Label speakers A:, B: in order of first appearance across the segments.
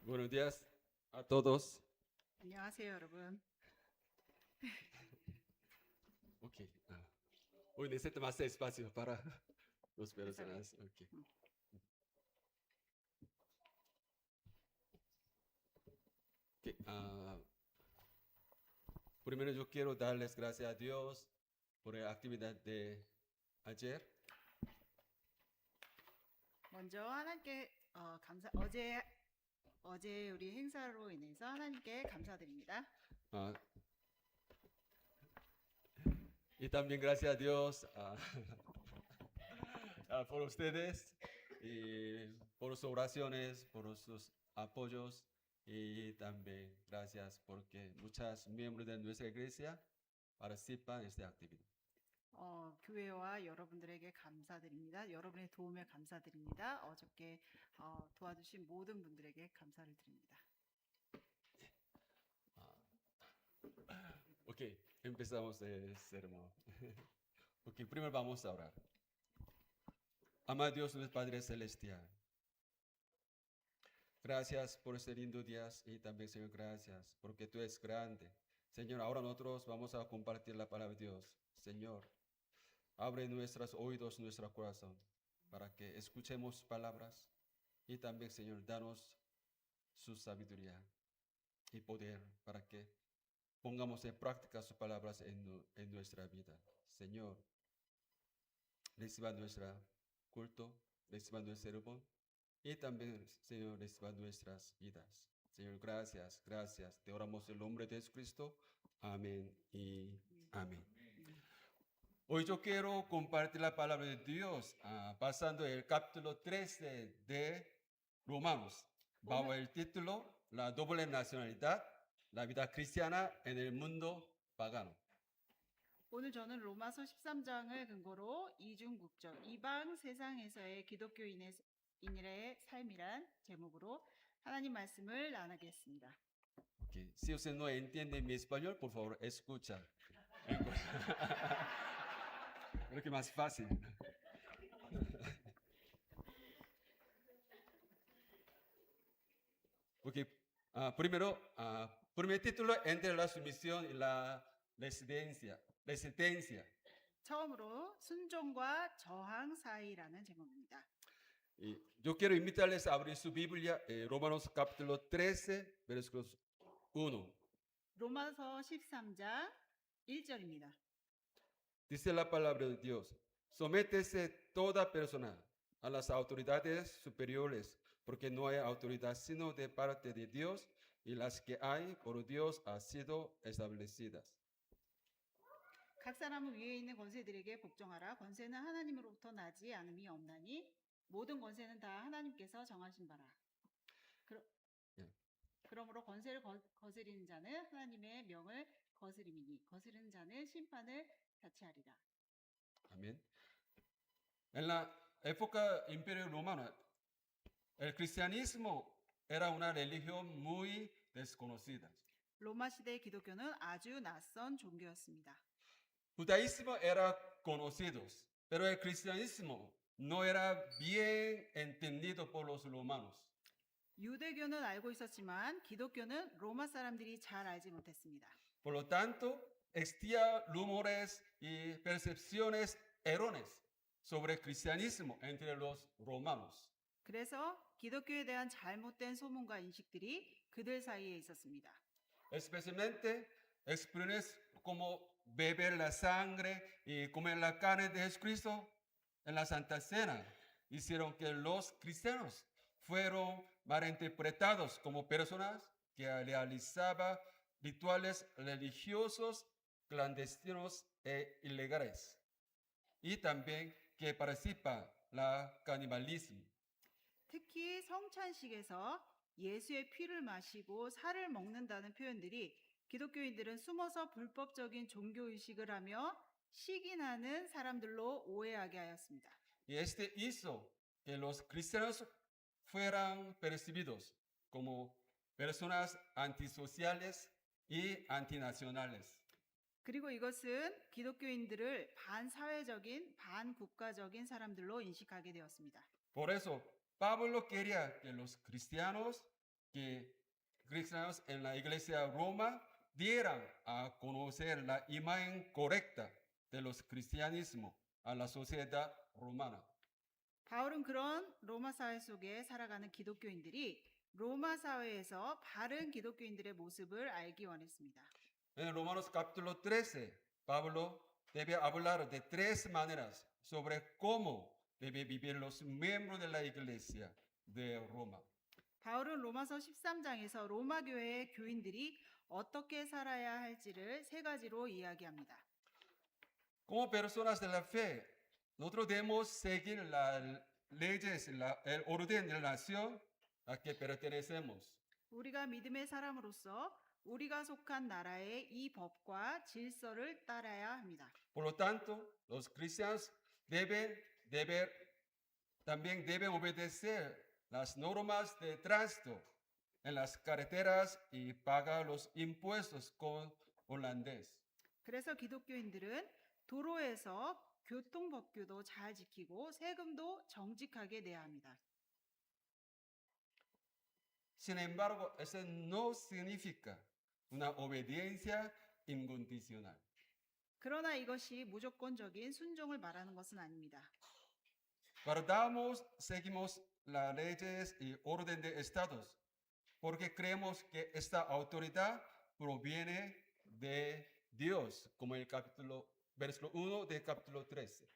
A: Buenos días a todos.
B: 안녕하세요, 여러분.
A: Ok. Hoy necesito más espacio para dos
B: Está bien.
A: personas. Ok.
B: Mm.
A: Ok, primero yo quiero darles gracias a Dios por la actividad de ayer.
B: 먼저 하나님께 어제 우리 행사로 인해서 하나님께 감사드립니다.
A: Ah, y también gracias a Dios por ustedes y por sus oraciones, por sus apoyos y también gracias porque muchos miembros de nuestra iglesia participan en esta actividad.
B: 교회와 여러분들에게 감사드립니다. 여러분의 도움에 감사드립니다. 어저께 도와주신 모든 분들에게 감사를 드립니다.
A: Ok, empezamos el sermón. Ok, primero vamos a orar. Amado Dios, nuestro Padre Celestial. Gracias por este lindo día y también, Señor, gracias porque tú eres grande. Señor, ahora nosotros vamos a compartir la palabra de Dios. Señor, abre nuestros oídos, nuestro corazón, para que escuchemos palabras y también, Señor, danos su sabiduría y poder para que pongamos en práctica sus palabras en nuestra vida. Señor, reciba nuestro culto, reciba nuestro sermón y también, Señor, reciba nuestras vidas. Señor, gracias, gracias. Te oramos en el nombre de Jesucristo. Amén y amén. Hoy yo quiero compartir la palabra de Dios pasando el capítulo 13 de Romanos. Bajo el título La doble nacionalidad, la vida cristiana en el mundo pagano.
B: 오늘 저는 로마서 13장을 근거로 이중국적, 이방 세상에서의 기독교인의 삶이란 제목으로 하나님 말씀을 나누겠습니다.
A: Okay. Si usted no entiende mi español, por favor, escucha. Creo que más fácil. Okay. Primero, primer título, entre la sumisión y la resistencia.
B: 처음으로 순종과 저항 사이라는 제목입니다.
A: Y yo quiero invitarles a abrir su Biblia, Romanos capítulo 13, versículos 1.
B: 로마서 13장 1절입니다.
A: Dice la palabra de Dios, sométese toda persona a las autoridades superiores, porque no hay autoridad sino de parte de Dios, y las que hay por Dios han sido establecidas.
B: 각 사람은 위에 있는 권세들에게 복종하라. 권세는 하나님으로부터 나지 않음이 없나니 모든 권세는 다 하나님께서 정하신 바라. 그러므로 권세를 거스리는 자는 하나님의 명을 거스림이니 거스르는 자는 심판을 자취하리라.
A: Amén. En la época imperio romano, el cristianismo era una religión muy desconocida.
B: 로마 시대의 기독교는 아주 낯선 종교였습니다.
A: Judaísmo era conocido, pero el cristianismo no era bien entendido por los romanos.
B: 유대교는 알고 있었지만 기독교는 로마 사람들이 잘 알지 못했습니다.
A: Por lo tanto, existían rumores y percepciones erróneas sobre el cristianismo entre los romanos.
B: 그래서 기독교에 대한 잘못된 소문과 인식들이 그들 사이에 있었습니다.
A: Especialmente expresiones como beber la sangre y comer la carne de Jesucristo en la Santa Cena hicieron que los cristianos fueron malinterpretados como personas que realizaban rituales religiosos clandestinos e ilegales y también que participan la canibalismo.
B: 특히 성찬식에서 예수의 피를 마시고 살을 먹는다는 표현들이 기독교인들은 숨어서 불법적인 종교의식을 하며 시기나는 사람들로 오해하게 하였습니다.
A: Y este hizo que los cristianos fueran percibidos como personas antisociales y antinacionales.
B: 그리고 이것은 기독교인들을 반사회적인, 반국가적인 사람들로 인식하게 되었습니다.
A: Por eso, Pablo quería que los cristianos que cristianos en la iglesia Roma dieran a conocer la imagen correcta de los cristianismo a la sociedad romana.
B: 바울은 그런 로마 사회 속에 살아가는 기독교인들이 로마 사회에서 바른 기독교인들의 모습을 알기 원했습니다.
A: En Romanos capítulo 13, Pablo debe hablar de tres maneras sobre cómo debe vivir los miembros de la iglesia de Roma.
B: 바울은 로마서 13장에서 로마 교회의 교인들이 어떻게 살아야 할지를 세 가지로 이야기합니다.
A: Como personas de la fe, nosotros debemos seguir las leyes, el orden de la nación a que pertenecemos.
B: 우리가 믿음의 사람으로서 우리가 속한 나라의 이 법과 질서를 따라야 합니다.
A: Por lo tanto, los cristianos también deben obedecer las normas de tránsito en las carreteras y pagar los impuestos con holandés.
B: 그래서 기독교인들은 도로에서 교통법규도 잘 지키고 세금도 정직하게 내야 합니다.
A: Sin embargo, eso no significa una obediencia incondicional.
B: 그러나 이것이 무조건적인 순종을 말하는 것은 아닙니다.
A: Seguimos las leyes y orden de estados porque creemos que esta autoridad proviene de Dios, como el versículo 1 del capítulo 13.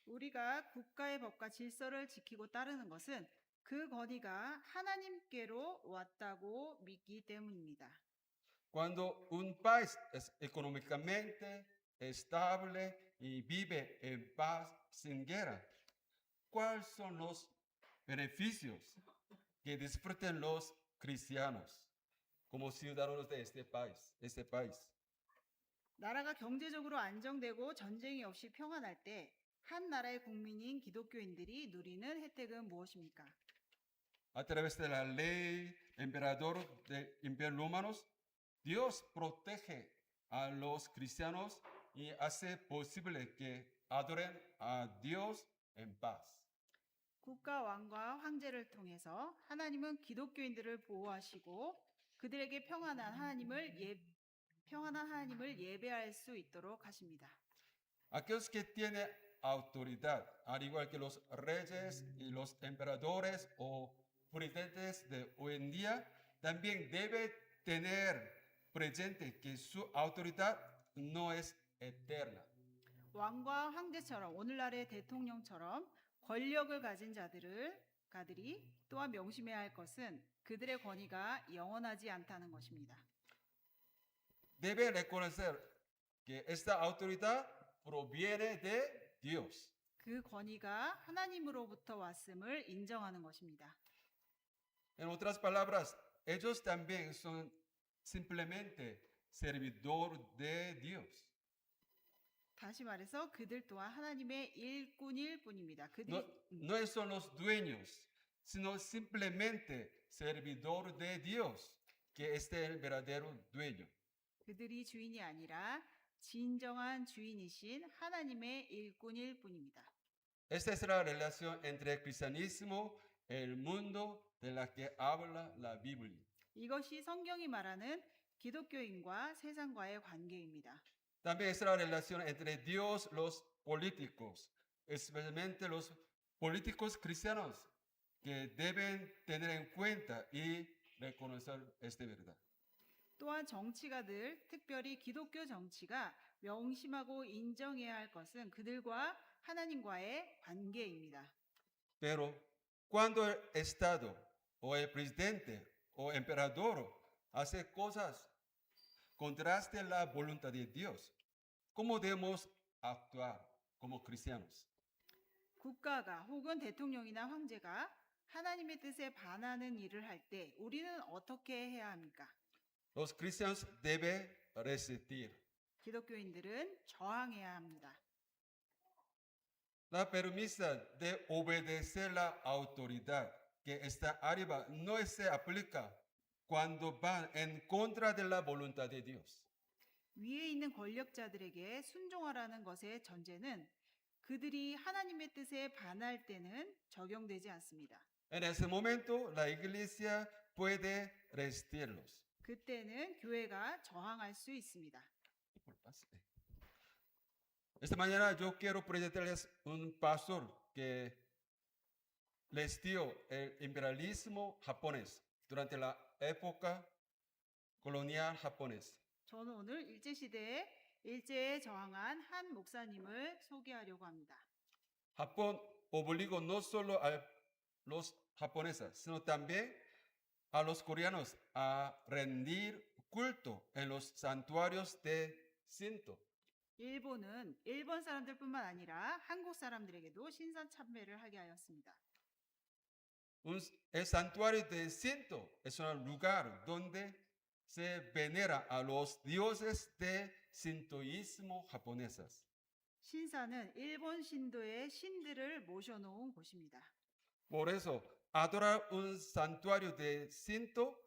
B: 우리가 국가의 법과 질서를 지키고 따르는 것은 그 권위가 하나님께로 왔다고 믿기 때문입니다.
A: Cuando un país es económicamente estable y vive en paz sin guerra, ¿cuáles son los beneficios que disfruten los cristianos como ciudadanos de este país?
B: 나라가 경제적으로 안정되고 전쟁이 없이 평안할 때 한 나라의 국민인 기독교인들이 누리는 혜택은 무엇입니까?
A: A través de la ley emperador de Imperio Romanos, Dios protege a los cristianos y hace posible que adoren a Dios en paz.
B: 국가 왕과 황제를 통해서 하나님은 기독교인들을 보호하시고 그들에게 평안한 하나님을 예배할 수 있도록 하십니다.
A: Aquellos que tienen autoridad, al igual que los reyes y los emperadores o presidentes de hoy en día, también debe tener presente que su autoridad no es eterna.
B: 왕과 황제처럼 오늘날의 대통령처럼 권력을 가진 가들이 또한 명심해야 할 것은 그들의 권위가 영원하지 않다는 것입니다.
A: Debe reconocer que esta autoridad proviene de Dios.
B: 그 권위가 하나님으로부터 왔음을 인정하는 것입니다.
A: En otras palabras, ellos también son simplemente servidor de Dios.
B: 다시 말해서 그들 또한 하나님의 일꾼일 뿐입니다.
A: No son los dueños, sino simplemente servidor de Dios, que es el verdadero dueño.
B: 그들이 주인이 아니라 진정한 주인이신 하나님의 일꾼일 뿐입니다.
A: Esta es la relación entre el cristianismo y el mundo de la que habla la Biblia.
B: 이것이 성경이 말하는 기독교인과 세상과의 관계입니다.
A: También es la relación entre Dios y los políticos, especialmente los políticos cristianos, que deben tener en cuenta y reconocer esta verdad.
B: 또한 정치가들, 특별히 기독교 정치가 명심하고 인정해야 할 것은 그들과 하나님과의 관계입니다.
A: Pero cuando el Estado o el presidente o emperador hace cosas contraste la voluntad de Dios, ¿cómo debemos actuar como cristianos?
B: 국가가 혹은 대통령이나 황제가 하나님의 뜻에 반하는 일을 할 때 우리는 어떻게 해야 합니까?
A: Los cristianos deben resistir.
B: 기독교인들은 저항해야 합니다.
A: La permisa de obedecer la autoridad que está arriba no se aplica cuando van en contra de la voluntad de Dios.
B: 위에 있는 권력자들에게 순종하라는 것의 전제는 그들이 하나님의 뜻에 반할 때는 적용되지 않습니다.
A: En ese momento, la iglesia puede resistirlos.
B: 그때는 교회가 저항할 수 있습니다.
A: Esta mañana yo quiero presentarles un pastor que les dio el imperialismo japonés durante la época colonial japonesa.
B: 저는 오늘 일제시대에 일제에 저항한 한 목사님을 소개하려고 합니다.
A: Japón obligó no solo a los japoneses, sino también a los coreanos a rendir culto en los santuarios de Shinto.
B: 일본은 일본 사람들뿐만 아니라 한국 사람들에게도 신선 참배를 하게 하였습니다.
A: El santuario de Shinto es un lugar donde se venera a los dioses de sintoísmo japoneses.
B: 신사는 일본 신도의 신들을 모셔놓은 곳입니다.
A: Por eso, adorar un santuario de Shinto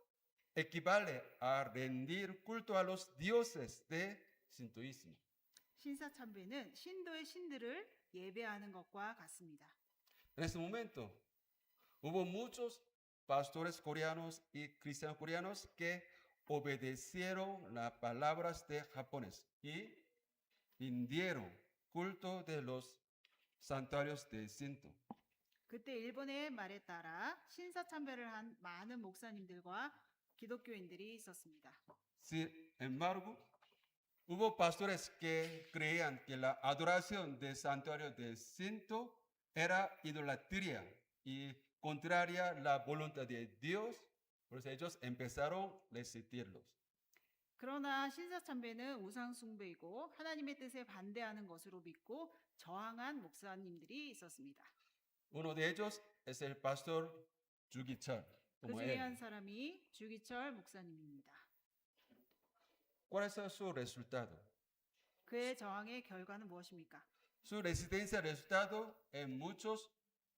A: equivale a rendir culto a los dioses de sintoísmo.
B: 신사 참배는 신도의 신들을 예배하는 것과 같습니다.
A: En ese momento, hubo muchos pastores coreanos y cristianos coreanos que obedecieron las palabras de japonés y rindieron culto de los santuarios de Shinto.
B: 그때 일본의 말에 따라 신사 참배를 한 많은 목사님들과 기독교인들이 있었습니다.
A: Sin embargo, hubo pastores que creían que la adoración del santuario de Shinto era idolatría y contraria a la voluntad de Dios, por eso ellos empezaron a resistirlos.
B: 그러나 신사 참배는 우상 숭배이고 하나님의 뜻에 반대하는 것으로 믿고 저항한 목사님들이 있었습니다.
A: Uno de ellos es el pastor Jugichal,
B: 그
A: como
B: 중에
A: él.
B: 한 사람이 주기철 목사님입니다.
A: ¿Cuál es su resultado?
B: 그의 저항의 결과는 무엇입니까?
A: Su resistencia resultado en muchas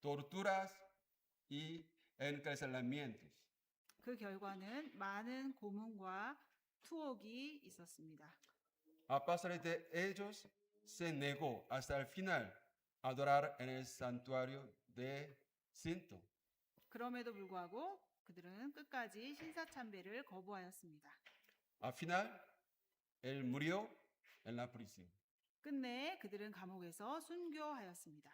A: torturas y encarcelamientos.
B: 그 결과는 많은 고문과 투옥이 있었습니다.
A: A pesar de ellos, se negó hasta el final a adorar en el santuario de Shinto.
B: 그럼에도 불구하고 그들은 끝까지 신사 참배를 거부하였습니다.
A: Al final, él murió en la prisión.
B: 끝내 그들은 감옥에서 순교하였습니다.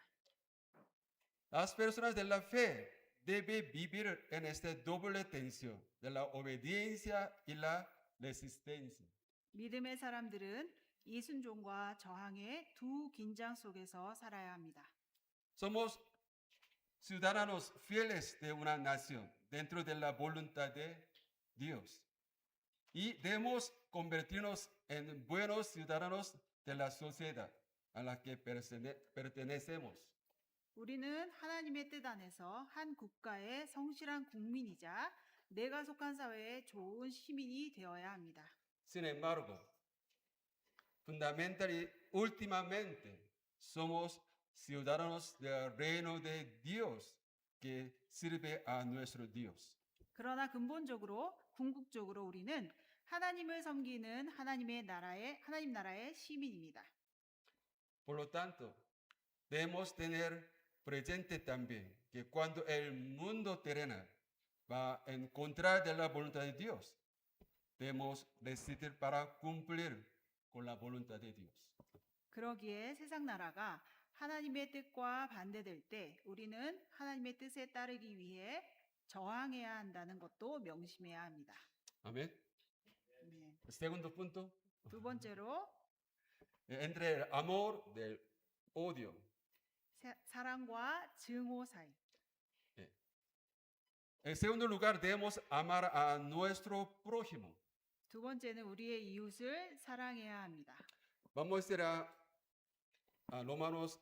A: Las personas de la fe deben vivir en esta doble tensión de la obediencia y la resistencia.
B: 믿음의 사람들은 이순종과 저항의 두 긴장 속에서 살아야 합니다.
A: Somos ciudadanos fieles de una nación dentro de la voluntad de Dios y debemos convertirnos en buenos ciudadanos de la sociedad a la que pertenecemos.
B: 우리는 하나님의 뜻 안에서 한 국가의 성실한 국민이자 내가 속한 사회의 좋은 시민이 되어야 합니다.
A: Sin embargo, fundamental y últimamente somos ciudadanos del reino de Dios que sirve a nuestro Dios.
B: 그러나 근본적으로 궁극적으로 우리는 하나님을 섬기는 하나님 나라의 시민입니다.
A: Por lo tanto, debemos tener presente también que cuando el mundo terrenal va en contra de la voluntad de Dios, debemos resistir para cumplir con la voluntad de Dios.
B: 그러기에 세상 나라가 하나님의 뜻과 반대될 때 우리는 하나님의 뜻에 따르기 위해 저항해야 한다는 것도 명심해야 합니다.
A: Amén.
B: 네.
A: Segundo punto,
B: 두 번째로
A: entre el amor del odio.
B: 사랑과 증오 사이.
A: En segundo lugar, debemos amar a nuestro prójimo.
B: 두 번째는 우리의 이웃을 사랑해야 합니다.
A: Vamos a ir a Romanos,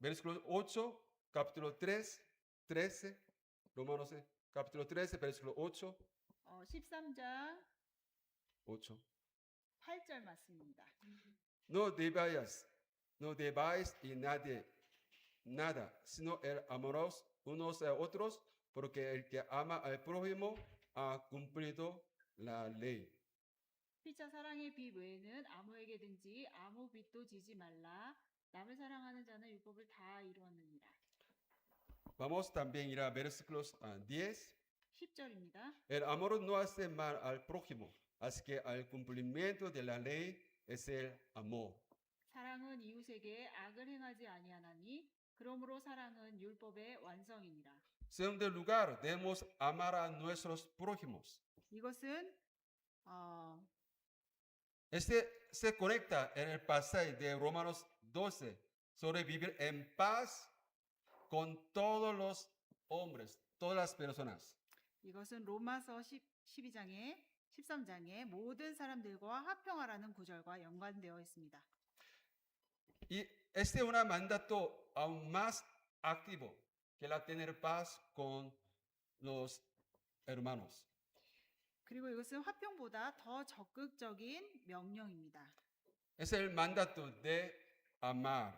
A: versículo 8, capítulo 3, 13. Romanos capítulo 13, versículo 8.
B: 13장
A: 8.
B: 8절 말씀입니다.
A: No debáis y nada, sino el amaros unos a otros, porque el que ama al prójimo ha cumplido la ley.
B: 피차 사랑의 비 외에는 아무에게든지 아무 빚도 지지 말라. 남을 사랑하는 자는 율법을 다 이루었느니라.
A: Vamos también a ir a versículos 10.
B: 10절입니다.
A: El amor no hace mal al prójimo, así que al cumplimiento de la ley es el amor.
B: 사랑은 이웃에게 악을 행하지 아니하나니 그러므로 사랑은 율법의 완성이니라.
A: Segundo lugar, debemos amar a nuestros prójimos.
B: 이것은
A: Este se conecta en el pasaje de Romanos 12 sobre vivir en paz con todos los hombres, todas las personas.
B: 이것은 로마서 12장의 13장의 모든 사람들과 화평하라는 구절과 연관되어 있습니다.
A: Y este es un mandato aún más activo que la tener paz con los hermanos.
B: 그리고 이것은 화평보다 더 적극적인 명령입니다.
A: Es el mandato de amar.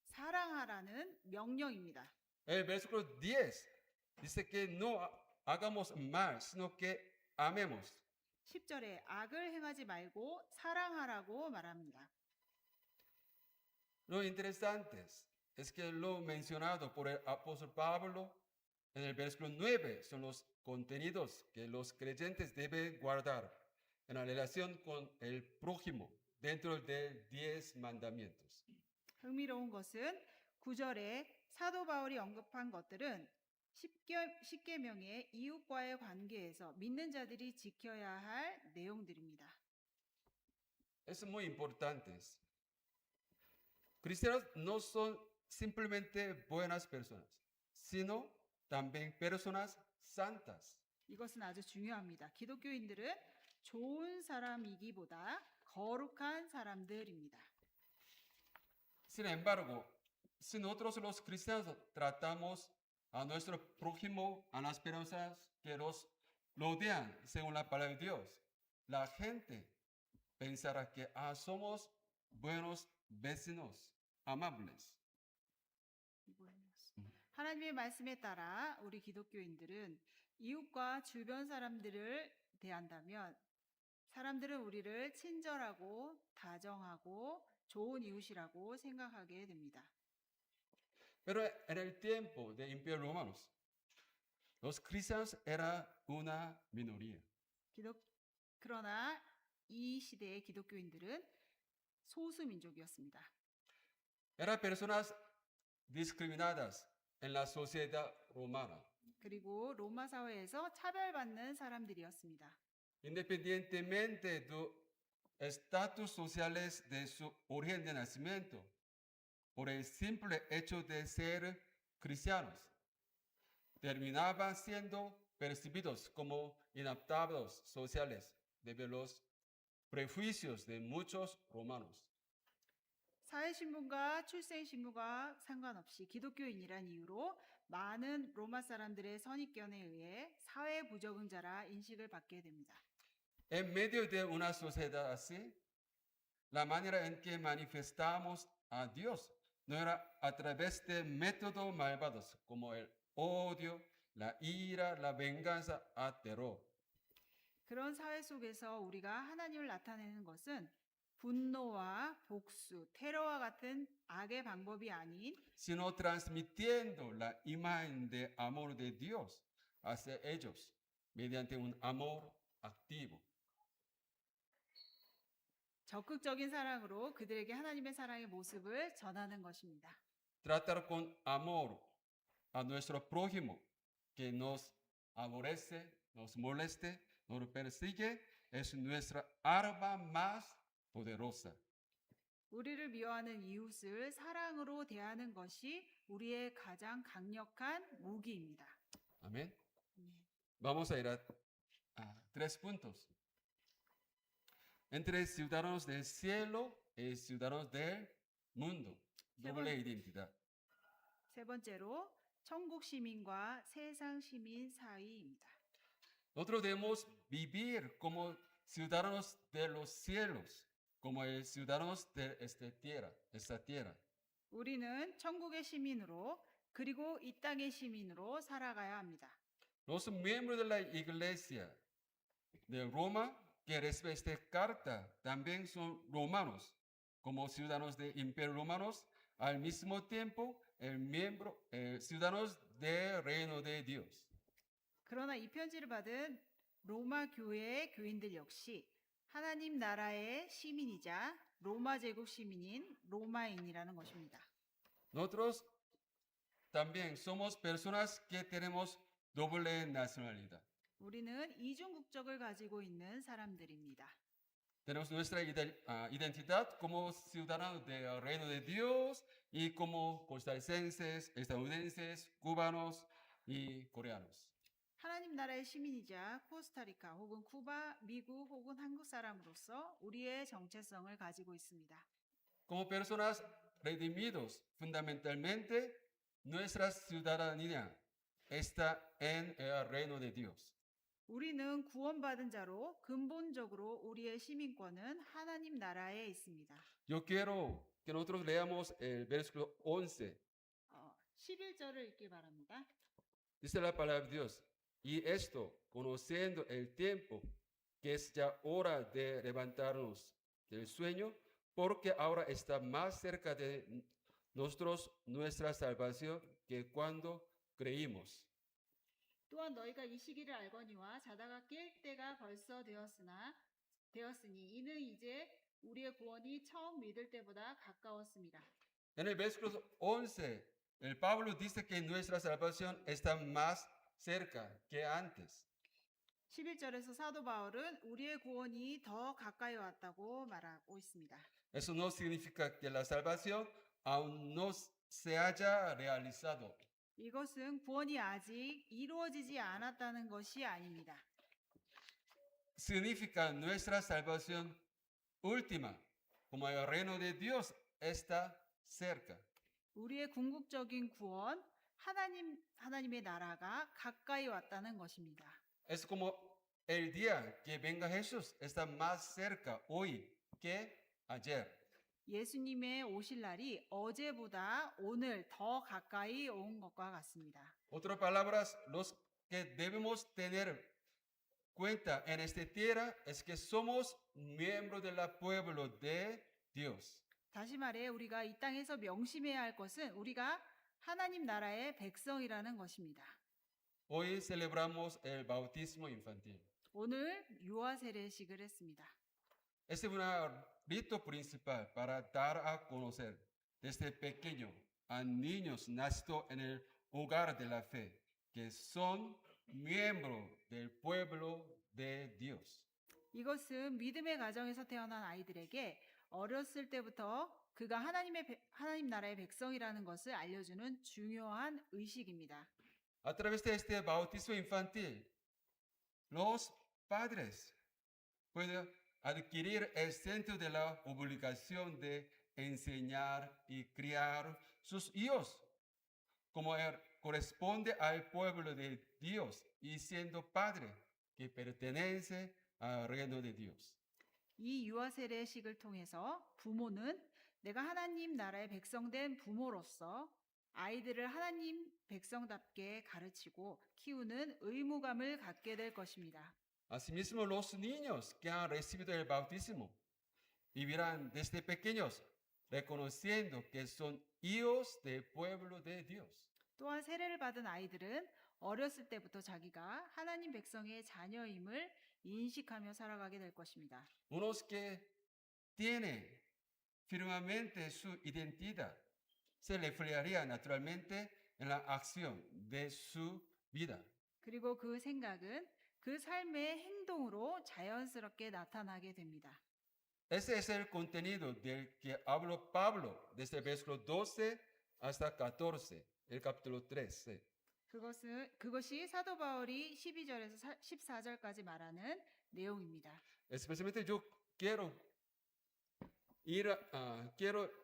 B: 사랑하라는 명령입니다.
A: El versículo 10 dice que no hagamos mal, sino que amemos.
B: 10절에 악을 행하지 말고 사랑하라고 말합니다.
A: Lo interesante es que lo mencionado por el apóstol Pablo en el versículo 9 son los contenidos que los creyentes deben guardar en la relación con el prójimo dentro de 10 mandamientos.
B: 흥미로운 것은 9절에 사도 바울이 언급한 것들은 10계명의 이웃과의 관계에서 믿는 자들이 지켜야 할 내용들입니다.
A: Es muy importante. Cristianos no son simplemente buenas personas, sino también personas santas.
B: 이것은 아주 중요합니다. 기독교인들은 좋은 사람이기보다 거룩한 사람들입니다.
A: Sin embargo, si nosotros los cristianos tratamos a nuestro prójimo, a las personas que nos rodean según la palabra de Dios, la gente pensará que somos buenos vecinos, amables.
B: 하나님의 말씀에 따라 우리 기독교인들은 이웃과 주변 사람들을 대한다면 사람들은 우리를 친절하고 다정하고 좋은 이웃이라고 생각하게 됩니다.
A: Pero en el tiempo del Imperio Romano, los cristianos eran una minoría.
B: 그러나 이 시대의 기독교인들은 소수 민족이었습니다.
A: Eran personas discriminadas en la sociedad romana.
B: 그리고 로마 사회에서 차별받는 사람들이었습니다.
A: Independientemente de estatus sociales de su origen de nacimiento, por el simple hecho de ser cristianos, terminaban siendo percibidos como inaptos sociales debido a los prejuicios de muchos romanos.
B: 사회신분과 출생신분과 상관없이 기독교인이란 이유로 많은 로마 사람들의 선입견에 의해 사회 부적응자라 인식을 받게 됩니다.
A: En medio de una sociedad así, la manera en que manifestamos a Dios no era a través de métodos malvados como el odio, la ira, la venganza, el terror.
B: 그런 사회 속에서 우리가 하나님을 나타내는 것은 분노와 복수, 테러와 같은 악의 방법이 아닌
A: sino transmitiendo la imagen de amor de Dios hacia ellos mediante un amor activo.
B: 적극적인 사랑으로 그들에게 하나님의 사랑의 모습을 전하는 것입니다.
A: Tratar con amor a nuestro prójimo que nos aborrece, nos moleste, nos persigue es nuestra arma más poderosa.
B: 우리를 미워하는 이웃을 사랑으로 대하는 것이 우리의 가장 강력한 무기입니다.
A: Amén. Vamos a ir a 3 puntos. Entre ciudadanos del cielo y ciudadanos del mundo. Doble identidad.
B: 세 번째로 천국 시민과 세상 시민 사이입니다.
A: Nosotros debemos vivir como ciudadanos de los cielos, como ciudadanos de esta tierra.
B: 우리는 천국의 시민으로 그리고 이 땅의 시민으로 살아가야 합니다.
A: Los miembros de la iglesia de Roma que reciben esta carta también son romanos, como ciudadanos del Imperio Romano, al mismo tiempo ciudadanos del reino de Dios.
B: 그러나 이 편지를 받은 로마 교회의 교인들 역시 하나님 나라의 시민이자 로마 제국 시민인 로마인이라는 것입니다.
A: Nosotros también somos personas que tenemos doble nacionalidad.
B: 우리는 이중 국적을 가지고 있는 사람들입니다.
A: Tenemos nuestra identidad como ciudadanos del reino de Dios y como costarricenses, estadounidenses, cubanos y coreanos.
B: 하나님 나라의 시민이자 코스타리카 혹은 쿠바, 미국 혹은 한국 사람으로서 우리의 정체성을 가지고 있습니다.
A: Como personas redimidos, fundamentalmente nuestra ciudadanía está en el reino de Dios.
B: 우리는 구원받은 자로 근본적으로 우리의 시민권은 하나님 나라에 있습니다.
A: Yo quiero que nosotros leamos el versículo 11.
B: 11절을 읽기 바랍니다.
A: Dice la palabra de Dios, y esto, conociendo el tiempo, que es ya hora de levantarnos del sueño, porque ahora está más cerca de nosotros nuestra salvación que cuando creímos.
B: 또한 너희가 이 시기를 알거니와 자다가 깰 때가 벌써 되었으니 이는 이제 우리의 구원이 처음 믿을 때보다 가까웠습니다.
A: En el versículo 11, el Pablo dice que nuestra salvación está más cerca que antes.
B: 11절에서 사도 바울은 우리의 구원이 더 가까이 왔다고 말하고 있습니다.
A: Eso no significa que la salvación aún no se haya realizado.
B: 이것은 구원이 아직 이루어지지 않았다는 것이 아닙니다.
A: Significa nuestra salvación última, como el reino de Dios está cerca.
B: 우리의 궁극적인 구원, 하나님의 나라가 가까이 왔다는 것입니다.
A: Es como el día que venga Jesús está más cerca hoy que ayer.
B: 예수님의 오실 날이 어제보다 오늘 더 가까이 온 것과 같습니다.
A: Otras palabras, los que debemos tener cuenta en esta tierra es que somos miembros del pueblo de Dios.
B: 다시 말해 우리가 이 땅에서 명심해야 할 것은 우리가 하나님 나라의 백성이라는 것입니다.
A: Hoy celebramos el bautismo infantil.
B: 오늘 유아 세례식을 했습니다.
A: Este es un rito principal para dar a conocer desde pequeño a niños nacidos en el hogar de la fe, que son miembros del pueblo de Dios.
B: 이것은 믿음의 가정에서 태어난 아이들에게 어렸을 때부터 그가 하나님 나라의 백성이라는 것을 알려주는 중요한 의식입니다.
A: A través de este bautismo infantil, los padres pueden adquirir el sentido de la obligación de enseñar y criar sus hijos como corresponde al pueblo de Dios y siendo padre que pertenece al reino de Dios.
B: 이 유아 세례식을 통해서 부모는 내가 하나님 나라의 백성된 부모로서 아이들을 하나님 백성답게 가르치고 키우는 의무감을 갖게 될 것입니다.
A: Asimismo, los niños que han recibido el bautismo vivirán desde pequeños reconociendo que son hijos del pueblo de Dios.
B: 또한 세례를 받은 아이들은 어렸을 때부터 자기가 하나님 백성의 자녀임을 인식하며 살아가게 될 것입니다.
A: Unos que tienen firmemente su identidad se reflejaría naturalmente en la acción de su vida.
B: 그리고 그 생각은 그 삶의 행동으로 자연스럽게 나타나게 됩니다.
A: Ese es el contenido del que habló Pablo desde el versículo 12 hasta 14, el capítulo 13.
B: 그것이 사도 바울이 12절에서 14절까지 말하는 내용입니다.
A: Especialmente yo quiero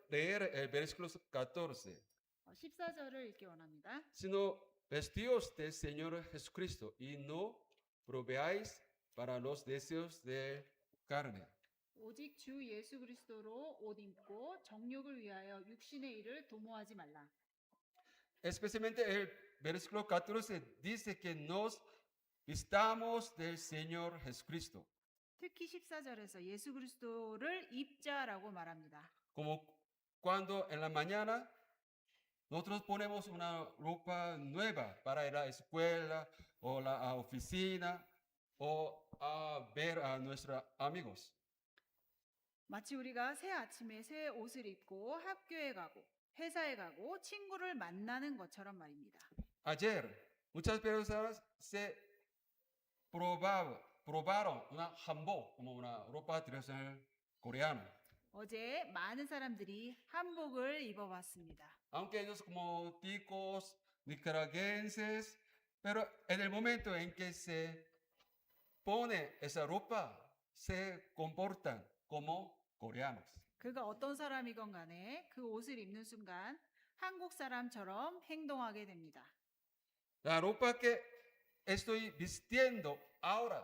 A: leer el versículo 14.
B: 14절을 읽기 원합니다.
A: Sino vestidos del Señor Jesucristo y no proveáis para los deseos de carne.
B: 오직 주 예수 그리스도로 옷 입고 정욕을 위하여 육신의 일을 도모하지 말라.
A: Especialmente el versículo 14 dice que nos vistamos del Señor Jesucristo.
B: 특히 14절에서 예수 그리스도를 입자라고 말합니다.
A: Como cuando en la mañana nosotros ponemos una ropa nueva para ir a la escuela o la oficina o a ver a nuestros amigos.
B: 마치 우리가 새 아침에 새 옷을 입고 학교에 가고 회사에 가고 친구를 만나는 것처럼 말입니다.
A: Ayer muchas personas se probaron una hanbok como una ropa tradicional coreana.
B: 어제 많은 사람들이 한복을 입어봤습니다.
A: Aunque ellos como ticos nicaragüenses, pero en el momento en que se pone esa ropa, se comportan como coreanos.
B: 그가 어떤 사람이건 간에 그 옷을 입는 순간 한국 사람처럼 행동하게 됩니다.
A: La ropa que estoy vistiendo ahora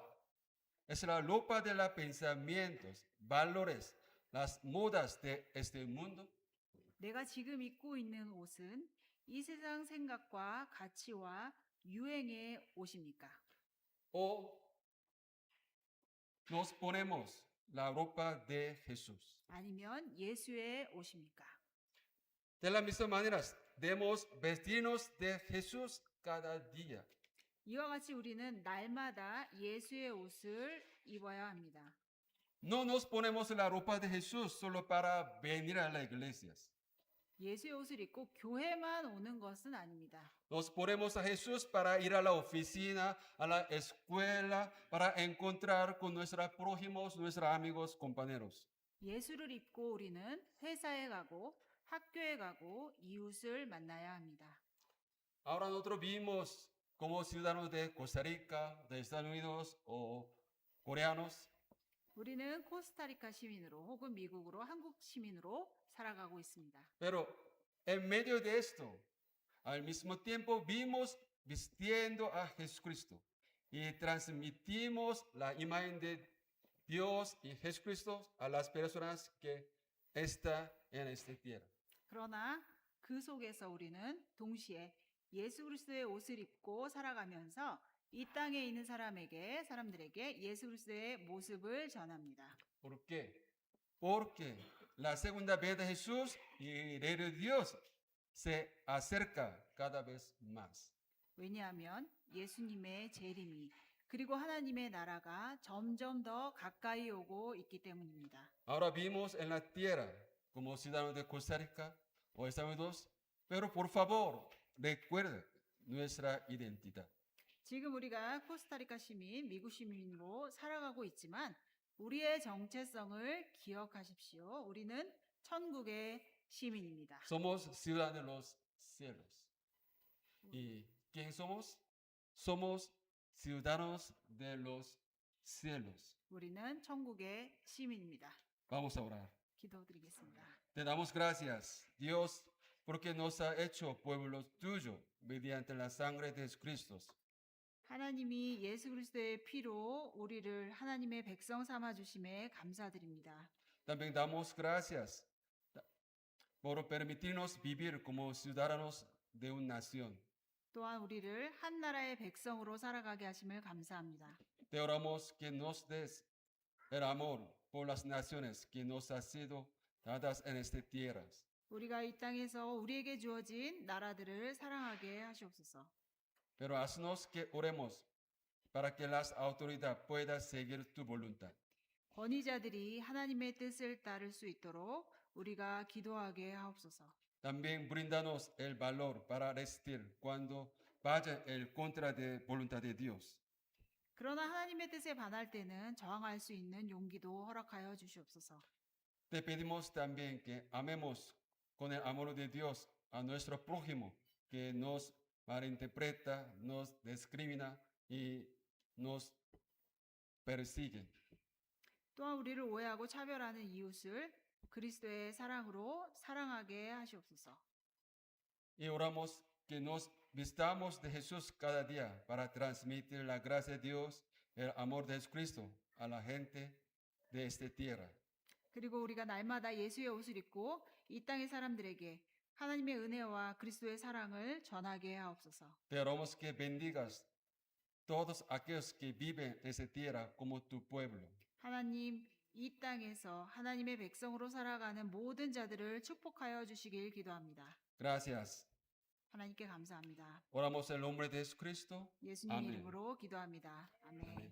A: es la ropa de los pensamientos, valores, las modas de este mundo.
B: 내가 지금 입고 있는 옷은 이 세상 생각과 가치와 유행의 옷입니까?
A: O nos ponemos la ropa de Jesús.
B: 아니면 예수의 옷입니까?
A: De la misma manera, debemos vestirnos de Jesús cada día.
B: 이와 같이 우리는 날마다 예수의 옷을 입어야 합니다.
A: No nos ponemos la ropa de Jesús solo para venir a las iglesias.
B: 예수의 옷을 입고 교회만 오는 것은 아닙니다.
A: Nos ponemos a Jesús para ir a la oficina, a la escuela, para encontrar con nuestros prójimos, nuestros amigos, compañeros.
B: 예수를 입고 우리는 회사에 가고 학교에 가고 이웃을 만나야 합니다.
A: Ahora nosotros vivimos como ciudadanos de Costa Rica, de Estados Unidos o coreanos.
B: 우리는 코스타리카 시민으로 혹은 미국으로 한국 시민으로 살아가고 있습니다.
A: Pero en medio de esto, al mismo tiempo vimos vistiendo a Jesucristo y transmitimos la imagen de Dios y Jesucristo a las personas que están en esta tierra.
B: 그러나 그 속에서 우리는 동시에 예수 그리스도의 옷을 입고 살아가면서 이 땅에 있는 사람들에게 예수 그리스도의 모습을 전합니다.
A: ¿Por qué? Porque la segunda venida de Jesús y el reino de Dios se acerca cada vez más.
B: 왜냐하면 예수님의 재림이 그리고 하나님의 나라가 점점 더 가까이 오고 있기 때문입니다.
A: Ahora vivimos en la tierra como ciudadanos de Costa Rica o Estados Unidos, pero por favor, recuerda nuestra identidad.
B: 지금 우리가 코스타리카 시민, 미국 시민으로 살아가고 있지만 우리의 정체성을 기억하십시오. 우리는 천국의 시민입니다.
A: Somos ciudadanos de los cielos. ¿Y quién somos? Somos ciudadanos de los cielos.
B: 우리는 천국의 시민입니다.
A: Vamos a orar.
B: 기도드리겠습니다.
A: Te damos gracias, Dios, porque nos ha hecho pueblo tuyo mediante la sangre de Jesucristo.
B: 하나님이 예수 그리스도의 피로 우리를 하나님의 백성 삼아 주심에 감사드립니다.
A: También damos gracias por permitirnos vivir como ciudadanos de una nación.
B: 또한 우리를 한 나라의 백성으로 살아가게 하심을 감사합니다.
A: Te oramos que nos des el amor por las naciones que nos ha sido dadas en esta tierra.
B: 우리가 이 땅에서 우리에게 주어진 나라들을 사랑하게 하시옵소서.
A: Pero haznos que oremos para que las autoridades puedan seguir tu voluntad.
B: 권위자들이 하나님의 뜻을 따를 수 있도록 우리가 기도하게 하옵소서.
A: También brindanos el valor para resistir cuando vaya en contra de voluntad de Dios.
B: 그러나 하나님의 뜻에 반할 때는 저항할 수 있는 용기도 허락하여 주시옵소서.
A: Te pedimos también que amemos con el amor de Dios a nuestro prójimo que nos malinterpreta, nos discrimina y nos persigue.
B: 또한 우리를 오해하고 차별하는 이웃을 그리스도의 사랑으로 사랑하게 하시옵소서.
A: Y oramos que nos vistamos de Jesús cada día para transmitir la gracia de Dios, el amor de Jesucristo a la gente de esta tierra.
B: 그리고 우리가 날마다 예수의 옷을 입고 이 땅의 사람들에게 하나님의 은혜와 그리스도의 사랑을 전하게 하옵소서.
A: Te oramos que bendigas todos aquellos que viven en esta tierra como tu pueblo.
B: 하나님, 이 땅에서 하나님의 백성으로 살아가는 모든 자들을 축복하여 주시길 기도합니다.
A: Gracias
B: 하나님께 감사합니다.
A: Oramos en el nombre de Jesucristo.
B: 예수님
A: 아멘.
B: 이름으로 기도합니다. 아멘.
A: 아멘.